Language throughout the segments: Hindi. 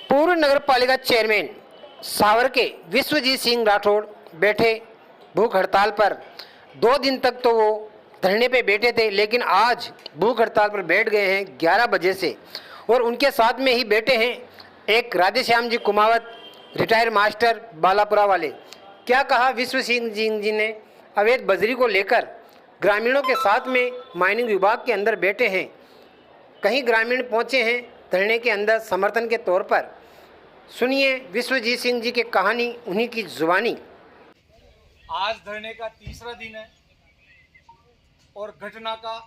पूर्व नगर पालिका चेयरमैन सावर के विश्वजीत सिंह राठौड़ बैठे भूख हड़ताल पर। 2 दिन तक तो वो धरने पे बैठे थे, लेकिन आज भूख हड़ताल पर बैठ गए हैं 11 बजे से। और उनके साथ में ही बैठे हैं एक राधेश्याम जी कुमावत, रिटायर्ड मास्टर बालापुरा वाले। क्या कहा विश्व सिंह जी ने? अवैध बजरी को लेकर ग्रामीणों के साथ में माइनिंग विभाग के अंदर बैठे हैं। कहीं ग्रामीण पहुंचे हैं धरने के अंदर समर्थन के तौर पर। सुनिए विश्वजीत सिंह जी की कहानी, उन्हीं की जुबानी। आज धरने का तीसरा दिन है और घटना का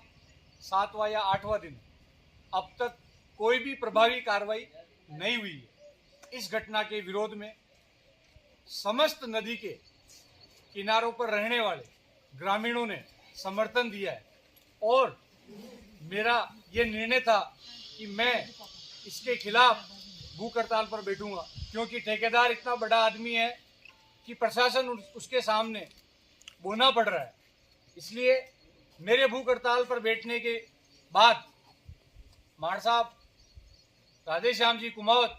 7वां या 8वां दिन है। अब तक कोई भी प्रभावी कार्रवाई नहीं हुई है। इस घटना के विरोध में समस्त नदी के किनारों पर रहने वाले ग्रामीणों ने समर्थन दिया है और मेरा ये निर्णय था कि मैं इसके खिलाफ भूख हड़ताल पर बैठूंगा, क्योंकि ठेकेदार इतना बड़ा आदमी है कि प्रशासन उसके सामने बोना पड़ रहा है। इसलिए मेरे भूख हड़ताल पर बैठने के बाद माड़ साहब राधेश्याम जी कुमावत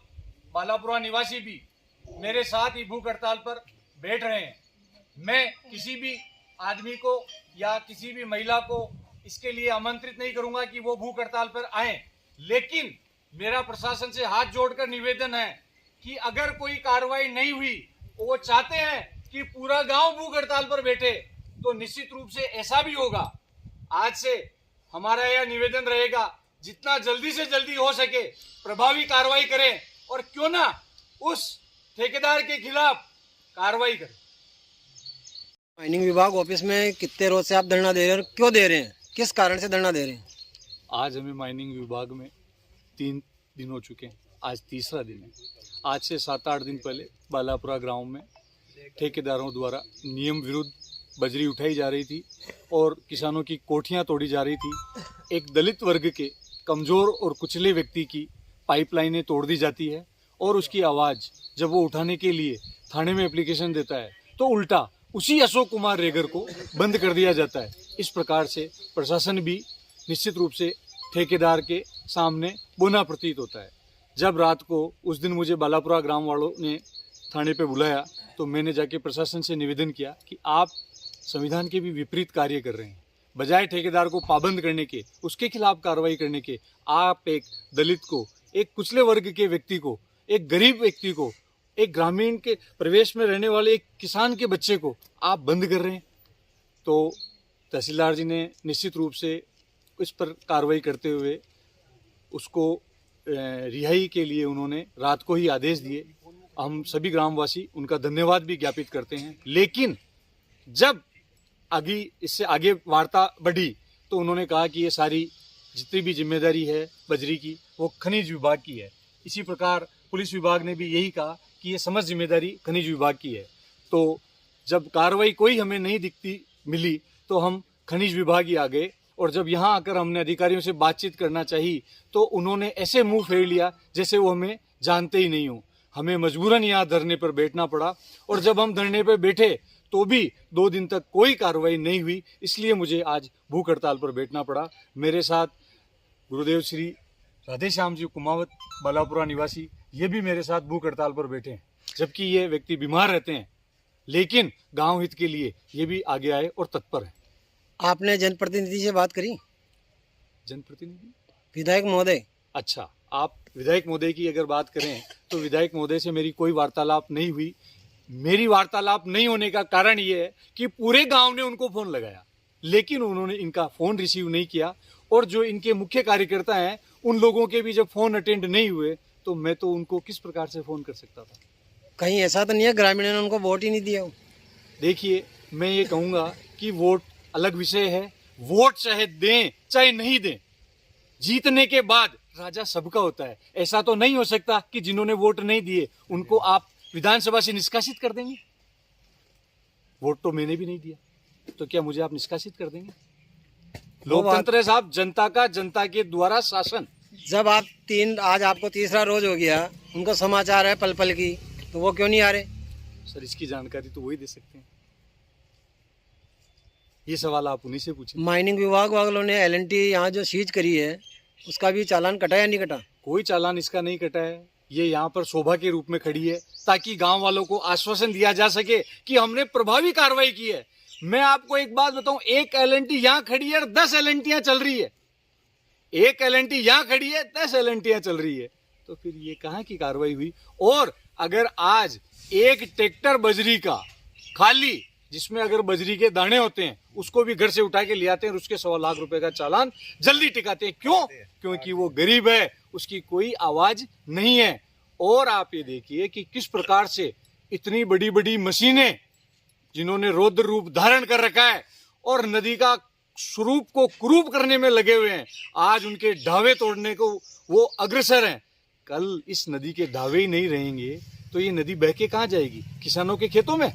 बालापुरा निवासी भी मेरे साथ ही भूख हड़ताल पर बैठ रहे हैं। मैं किसी भी आदमी को या किसी भी महिला को इसके लिए आमंत्रित नहीं करूंगा कि वो भूख हड़ताल पर आए, लेकिन मेरा प्रशासन से हाथ जोड़कर निवेदन है कि अगर कोई कार्रवाई नहीं हुई, वो चाहते हैं कि पूरा गांव भूख हड़ताल पर बैठे, तो निश्चित रूप से ऐसा भी होगा। आज से हमारा यह निवेदन रहेगा, जितना जल्दी से जल्दी हो सके प्रभावी कार्रवाई करें और क्यों ना उस ठेकेदार के खिलाफ कार्रवाई करें। माइनिंग विभाग ऑफिस में कितने रोज से आप धरना दे रहे हैं, क्यों दे रहे हैं, किस कारण से धरना दे रहे हैं? आज हमें माइनिंग विभाग में 3 दिन हो चुके हैं, आज तीसरा दिन है। आज से 7-8 दिन पहले बालापुरा ग्राम में ठेकेदारों द्वारा नियम विरुद्ध बजरी उठाई जा रही थी और किसानों की कोठियां तोड़ी जा रही थी। एक दलित वर्ग के कमजोर और कुचले व्यक्ति की पाइपलाइनें तोड़ दी जाती है और उसकी आवाज़ जब वो उठाने के लिए थाने में एप्लीकेशन देता है तो उल्टा उसी अशोक कुमार रेगर को बंद कर दिया जाता है। इस प्रकार से प्रशासन भी निश्चित रूप से ठेकेदार के सामने बोना प्रतीत होता है। जब रात को उस दिन मुझे बालापुरा ग्राम वालों ने थाने पे बुलाया तो मैंने जाके प्रशासन से निवेदन किया कि आप संविधान के भी विपरीत कार्य कर रहे हैं। बजाय ठेकेदार को पाबंद करने के, उसके खिलाफ कार्रवाई करने के, आप एक दलित को, एक कुचले वर्ग के व्यक्ति को, एक गरीब व्यक्ति को, एक ग्रामीण के प्रवेश में रहने वाले एक किसान के बच्चे को आप बंद कर रहे हैं। तो तहसीलदार जी ने निश्चित रूप से इस पर कार्रवाई करते हुए उसको रिहाई के लिए उन्होंने रात को ही आदेश दिए। हम सभी ग्रामवासी उनका धन्यवाद भी ज्ञापित करते हैं। लेकिन जब इससे आगे वार्ता बढ़ी तो उन्होंने कहा कि ये सारी जितनी भी जिम्मेदारी है बजरी की वो खनिज विभाग की है। इसी प्रकार पुलिस विभाग ने भी यही कहा कि ये समस्त जिम्मेदारी खनिज विभाग की है। तो जब कार्रवाई कोई हमें नहीं दिखती मिली तो हम खनिज विभाग ही आ गए और जब यहाँ आकर हमने अधिकारियों से बातचीत करना चाहिए तो उन्होंने ऐसे मुंह फेर लिया जैसे वो हमें जानते ही नहीं हो। हमें मजबूरन यहाँ धरने पर बैठना पड़ा और जब हम धरने पर बैठे तो भी 2 दिन तक कोई कार्रवाई नहीं हुई, इसलिए मुझे आज भूख हड़ताल पर बैठना पड़ा। मेरे साथ गुरुदेव श्री राधेश्याम जी कुमावत बालापुरा निवासी, ये भी मेरे साथ भूख हड़ताल पर बैठे हैं, जबकि ये व्यक्ति बीमार रहते हैं, लेकिन गांव हित के लिए ये भी आगे आए और तत्पर हैं। आपने जनप्रतिनिधि से बात करी? जनप्रतिनिधि विधायक महोदय? अच्छा, आप विधायक महोदय की अगर बात करें तो विधायक महोदय से मेरी कोई वार्तालाप नहीं हुई। मेरी वार्तालाप नहीं होने का कारण ये है कि पूरे गांव ने उनको फोन लगाया, लेकिन उन्होंने इनका फोन रिसीव नहीं किया और जो इनके मुख्य कार्यकर्ता हैं उन लोगों के भी जब फोन अटेंड नहीं हुए तो मैं तो उनको किस प्रकार से फोन कर सकता था? कहीं ऐसा तो नहीं है ग्रामीणों ने उनको वोट ही नहीं दिया हो? देखिए, मैं ये कहूँगा कि वोट अलग विषय है। वोट चाहे दें चाहे नहीं दें, जीतने के बाद राजा सबका होता है। ऐसा तो नहीं हो सकता कि जिन्होंने वोट नहीं दिए उनको आप विधानसभा से निष्कासित कर देंगे। वोट तो मैंने भी नहीं दिया, तो क्या मुझे आप निष्कासित कर देंगे? लोकतंत्र है साहब, जनता का, जनता के द्वारा शासन। जब आप आज आपको तीसरा रोज हो गया, उनको समाचार है पल पल की, तो वो क्यों नहीं आ रहे? सर, इसकी जानकारी तो वही दे सकते हैं। ये सवाल आप उन्हीं से पूछें। माइनिंग विभाग वालों ने LNT यहाँ जो सीज करी है उसका भी चालान कटा या नहीं कटा? कोई चालान इसका नहीं कटा है। ये यहाँ पर शोभा के रूप में खड़ी है ताकि गांव वालों को आश्वासन दिया जा सके कि हमने प्रभावी कार्रवाई की है। मैं आपको एक बात बताऊं, एक एलएनटी यहाँ खड़ी है और 10 एलएनटियां चल रही है। एक एलएनटी यहाँ खड़ी है, 10 एलएनटियां चल रही है, तो फिर ये कहाँ की कार्रवाई हुई? और अगर आज एक ट्रैक्टर बजरी का खाली, जिसमें अगर बजरी के दाने होते हैं, उसको भी घर से उठा के ले आते हैं और उसके 1.25 लाख रुपए का चालान जल्दी टिकाते हैं। क्यों? क्योंकि वो गरीब है, उसकी कोई आवाज नहीं है। और आप ये देखिए कि किस प्रकार से इतनी बड़ी बड़ी मशीनें जिन्होंने रौद्र रूप धारण कर रखा है और नदी का स्वरूप को कुरूप करने में लगे हुए हैं, आज उनके ढावे तोड़ने को वो अग्रसर हैं। कल इस नदी के ढावे ही नहीं रहेंगे तो ये नदी बह के कहाँ जाएगी? किसानों के खेतों में।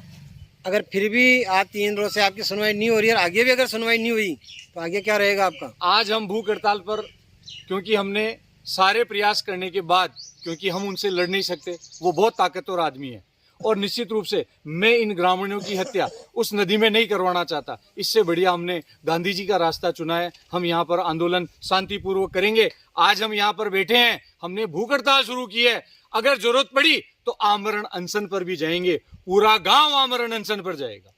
अगर फिर भी आज 3 रोज से आपकी सुनवाई नहीं हो रही है और आगे भी अगर सुनवाई नहीं हुई तो आगे क्या रहेगा आपका? आज हम भूख हड़ताल पर, क्योंकि हमने सारे प्रयास करने के बाद, क्योंकि हम उनसे लड़ नहीं सकते, वो बहुत ताकतवर आदमी है और निश्चित रूप से मैं इन ग्रामीणों की हत्या उस नदी में नहीं करवाना चाहता। इससे बढ़िया हमने गांधी जी का रास्ता चुना है। हम यहाँ पर आंदोलन शांतिपूर्वक करेंगे। आज हम यहाँ पर बैठे हैं, हमने भूख हड़ताल शुरू की है। अगर जरूरत पड़ी तो आमरण अनशन पर भी जाएंगे, पूरा गांव आमरण अनशन पर जाएगा।